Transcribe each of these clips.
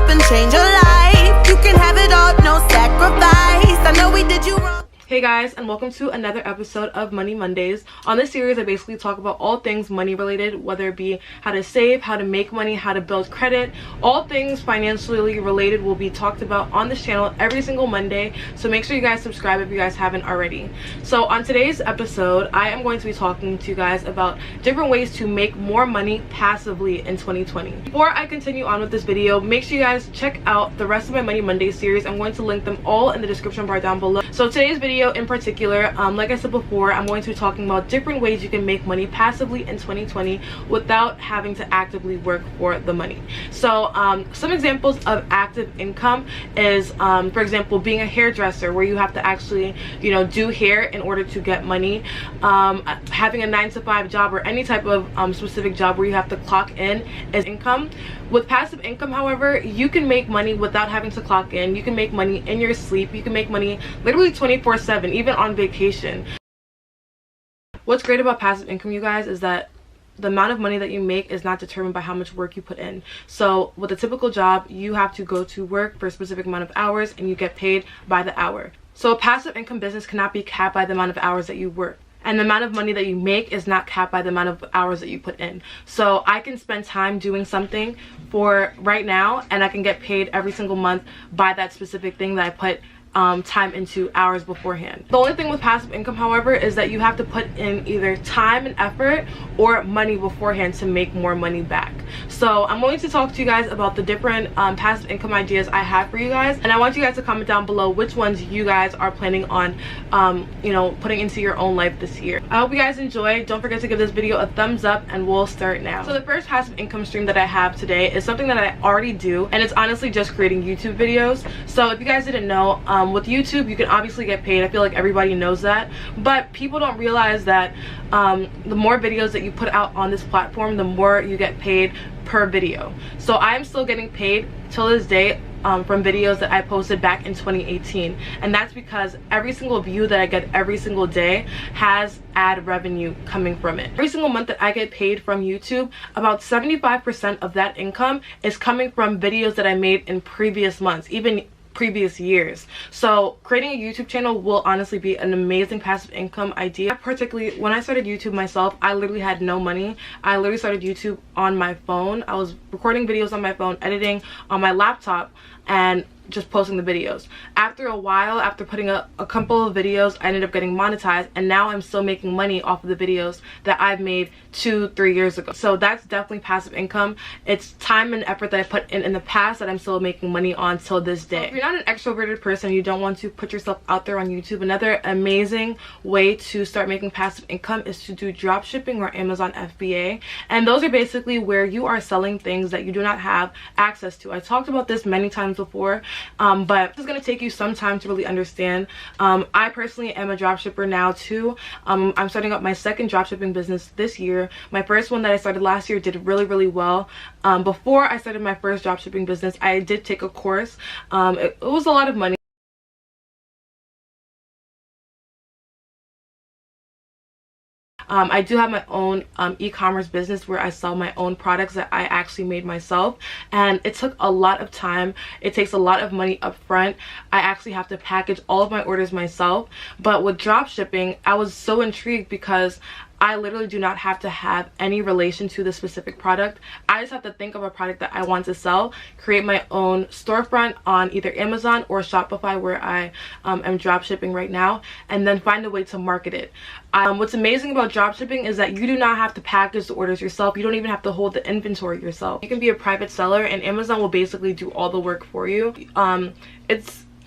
and change your life. You can have it all, no sacrifice. I know we did you wrong. Hey guys, and welcome to another episode of Money Mondays. On this series, I basically talk about all things money related, whether it be how to save, how to make money, how to build credit. All things financially related will be talked about on this channel every single Monday, so make sure you guys subscribe if you guys haven't already. So on today's episode, I am going to be talking to you guys about different ways to make more money passively in 2020. Before I continue on with this video, make sure you guys check out the rest of my Money Mondays series. I'm going to link them all in the description bar down below. So today's video in particular, like I said before, I'm going to be talking about different ways you can make money passively in 2020 without having to actively work for the money. So some examples of active income is, for example, being a hairdresser, where you have to actually, do hair in order to get money. Having a 9-to-5 job or any type of specific job where you have to clock in is income. With passive income, however, you can make money without having to clock in. You can make money in your sleep. You can make money literally 24/7, even on vacation. What's great about passive income, you guys, is that the amount of money that you make is not determined by how much work you put in. So with a typical job, you have to go to work for a specific amount of hours and you get paid by the hour. So a passive income business cannot be capped by the amount of hours that you work. And the amount of money that you make is not capped by the amount of hours that you put in. So I can spend time doing something for right now, and I can get paid every single month by that specific thing that I put time into hours beforehand. The only thing with passive income, however, is that you have to put in either time and effort or money beforehand to make more money back. So I'm going to talk to you guys about the different passive income ideas I have for you guys, and I want you guys to comment down below which ones you guys are planning on putting into your own life this year. I hope you guys enjoy. Don't forget to give this video a thumbs up, and we'll start now. So the first passive income stream that I have today is something that I already do, and it's honestly just creating YouTube videos. So if you guys didn't know, with YouTube, you can obviously get paid. I feel like everybody knows that, but people don't realize that the more videos that you put out on this platform, the more you get paid per video. So I am still getting paid till this day from videos that I posted back in 2018, and that's because every single view that I get every single day has ad revenue coming from it. Every single month that I get paid from YouTube, about 75% of that income is coming from videos that I made in previous months, even previous years. So creating a YouTube channel will honestly be an amazing passive income idea. Particularly when I started YouTube myself, I literally had no money. I literally started YouTube on my phone. I was recording videos on my phone, editing on my laptop, and just posting the videos. After a while, after putting a couple of videos, I ended up getting monetized, and now I'm still making money off of the videos that I've made 2-3 years ago. So that's definitely passive income. It's time and effort that I put in the past that I'm still making money on till this day. If you're not an extroverted person, you don't want to put yourself out there on YouTube, another amazing way to start making passive income is to do drop shipping or Amazon FBA, and those are basically where you are selling things that you do not have access to. I talked about this many times before, but it's going to take you some time to really understand. I personally am a dropshipper now too. I'm starting up my second dropshipping business this year. My first one that I started last year did really well. Before I started my first dropshipping business, I did take a course. It was a lot of money. I do have my own e-commerce business where I sell my own products that I actually made myself, and it took a lot of time. It takes a lot of money up front. I actually have to package all of my orders myself. But with drop shipping, I was so intrigued because I literally do not have to have any relation to the specific product. I just have to think of a product that I want to sell, create my own storefront on either Amazon or Shopify, where I am drop shipping right now, and then find a way to market it. What's amazing about drop shipping is that you do not have to package the orders yourself. You don't even have to hold the inventory yourself. You can be a private seller, and Amazon will basically do all the work for you.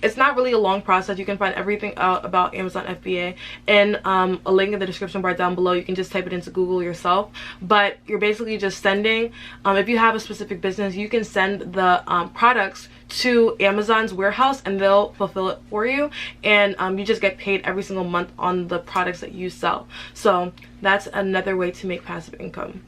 It's not really a long process. You can find everything out about Amazon FBA in a link in the description bar down below. You can just type it into Google yourself. But you're basically just sending, if you have a specific business, you can send the products to Amazon's warehouse and they'll fulfill it for you, and you just get paid every single month on the products that you sell. So that's another way to make passive income.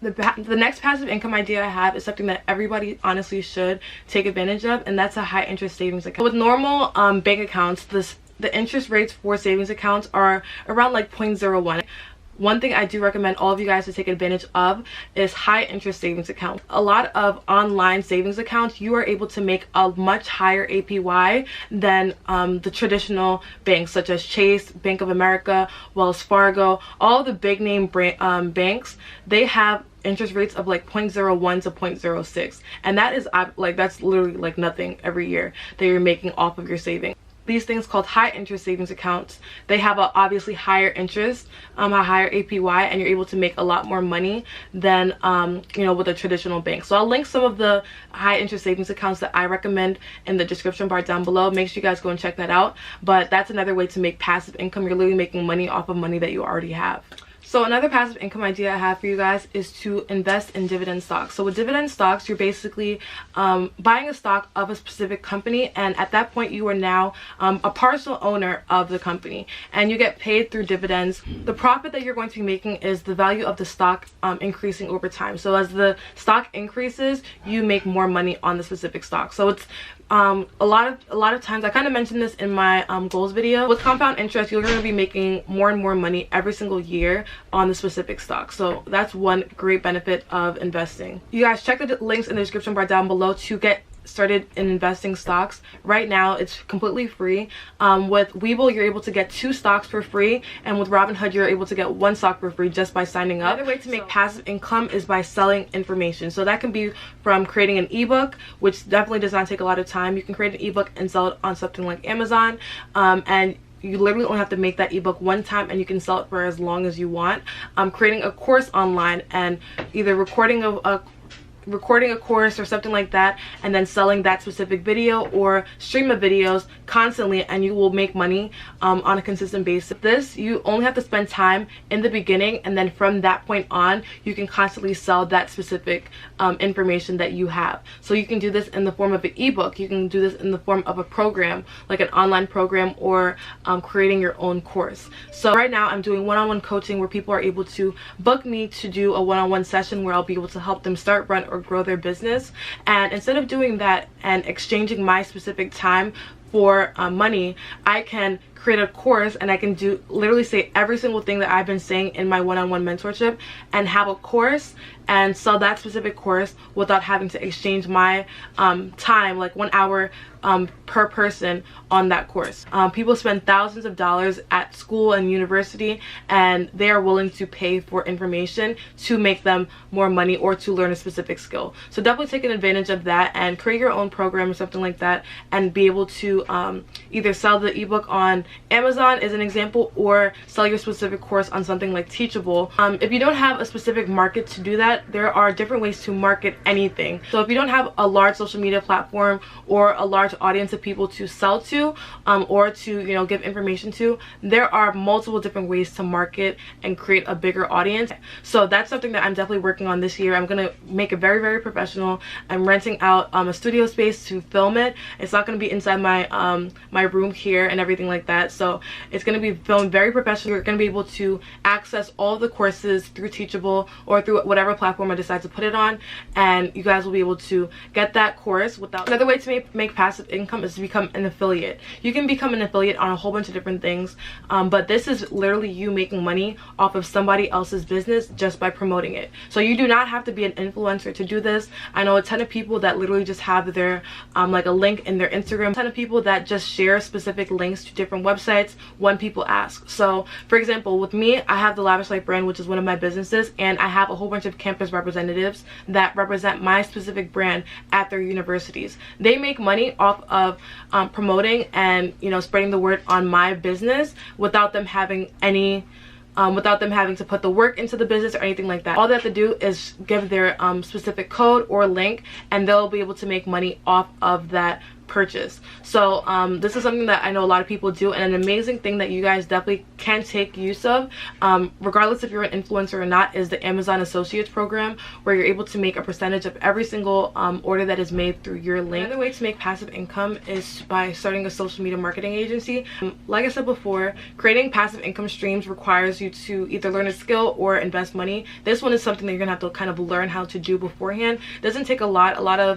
The next passive income idea I have is something that everybody honestly should take advantage of, and that's a high interest savings account. With normal bank accounts, the interest rates for savings accounts are around like 0.01. one thing I do recommend all of you guys to take advantage of is high interest savings accounts. A lot of online savings accounts, you are able to make a much higher APY than the traditional banks such as Chase, Bank of America, Wells Fargo. All the big name banks, they have interest rates of like 0.01 to 0.06, and that is like, that's literally like nothing every year that you're making off of your savings. These things called high interest savings accounts, they have a obviously higher interest, a higher APY, and you're able to make a lot more money than you know, with a traditional bank. So I'll link some of the high interest savings accounts that I recommend in the description bar down below. Make sure you guys go and check that out. But that's another way to make passive income. You're literally making money off of money that you already have. So another passive income idea I have for you guys is to invest in dividend stocks. So with dividend stocks, you're basically buying a stock of a specific company, and at that point you are now a partial owner of the company, and you get paid through dividends. The profit that you're going to be making is the value of the stock increasing over time. So as the stock increases, you make more money on the specific stock. So it's a lot of times, I kind of mentioned this in my goals video, with compound interest you're going to be making more and more money every single year on the specific stock. So that's one great benefit of investing. You guys check the links in the description bar down below to get started in investing stocks. Right now it's completely free. With Webull you're able to get 2 stocks for free, and with Robinhood you're able to get 1 stock for free just by signing up. Another way to make passive income is by selling information. So that can be from creating an ebook, which definitely does not take a lot of time. You can create an ebook and sell it on something like Amazon, and you literally only have to make that ebook one time and you can sell it for as long as you want. Creating a course online and either recording a course or something like that, and then selling that specific video or stream of videos constantly, and you will make money on a consistent basis. This, you only have to spend time in the beginning, and then from that point on you can constantly sell that specific information that you have. So you can do this in the form of an ebook, you can do this in the form of a program like an online program, or creating your own course. So right now I'm doing one-on-one coaching where people are able to book me to do a one-on-one session where I'll be able to help them start, run, or grow their business. And instead of doing that and exchanging my specific time for money, I can create a course and I can literally say every single thing that I've been saying in my one-on-one mentorship, and have a course and sell that specific course without having to exchange my time, like 1 hour per person on that course. People spend thousands of dollars at school and university, and they are willing to pay for information to make them more money or to learn a specific skill. So definitely take advantage of that and create your own program or something like that, and be able to either sell the ebook on Amazon as an example, or sell your specific course on something like Teachable. If you don't have a specific market to do that, there are different ways to market anything. So if you don't have a large social media platform or a large audience of people to sell to, or to, you know, give information to, there are multiple different ways to market and create a bigger audience. So that's something that I'm definitely working on this year. I'm gonna make it very, very professional. I'm renting out a studio space to film it. It's not gonna be inside my my room here and everything like that. So it's gonna be filmed very professional. You're gonna be able to access all of the courses through Teachable or through whatever platform I decide to put it on, and you guys will be able to get that course without. Another way to make passive income is to become an affiliate. You can become an affiliate on a whole bunch of different things, but this is literally you making money off of somebody else's business just by promoting it. So you do not have to be an influencer to do this. I know a ton of people that literally just have their like a link in their Instagram, a ton of people that just share specific links to different websites when people ask. So for example, with me, I have the Lavish Life brand, which is one of my businesses, and I have a whole bunch of campus representatives that represent my specific brand at their universities. They make money off of promoting and, you know, spreading the word on my business without them having any without them having to put the work into the business or anything like that. All they have to do is give their specific code or link, and they'll be able to make money off of that purchase. So this is something that I know a lot of people do, and an amazing thing that you guys definitely can take use of, regardless if you're an influencer or not, is the Amazon Associates program, where you're able to make a percentage of every single order that is made through your link. Another way to make passive income is by starting a social media marketing agency. Like I said before, creating passive income streams requires you to either learn a skill or invest money. This one is something that you're gonna have to kind of learn how to do beforehand. It doesn't take a lot.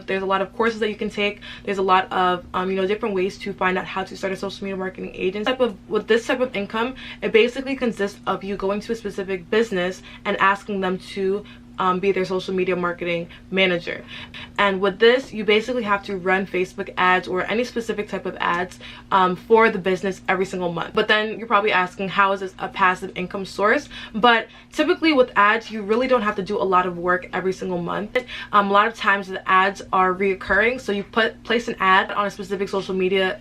There's a lot of courses that you can take. There's a lot of of different ways to find out how to start a social media marketing agency. With this type of income, it basically consists of you going to a specific business and asking them to be their social media marketing manager. And with this, you basically have to run Facebook ads or any specific type of ads for the business every single month. But then you're probably asking, how is this a passive income source? But typically with ads, you really don't have to do a lot of work every single month. A lot of times the ads are reoccurring, so you place an ad on a specific social media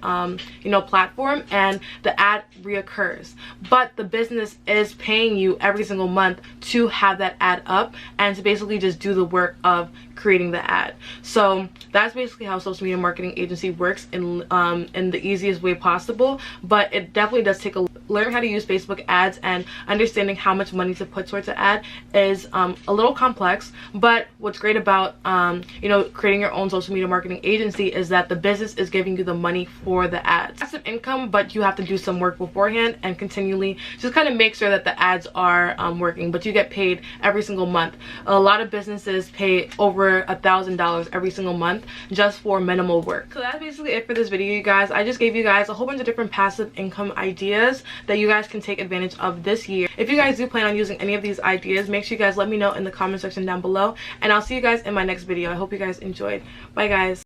platform, and the ad reoccurs, but the business is paying you every single month to have that ad up and to basically just do the work of creating the ad. So that's basically how social media marketing agency works in the easiest way possible. But it definitely does take learning how to use Facebook ads and understanding how much money to put towards an ad is a little complex. But what's great about creating your own social media marketing agency is that the business is giving you the money for the ads. Passive income, but you have to do some work beforehand and continually just kind of make sure that the ads are working, but you get paid every single month. A lot of businesses pay over $1,000 every single month just for minimal work. So that's basically it for this video, you guys. I just gave you guys a whole bunch of different passive income ideas that you guys can take advantage of this year. If you guys do plan on using any of these ideas, make sure you guys let me know in the comment section down below, and I'll see you guys in my next video. I hope you guys enjoyed. Bye guys.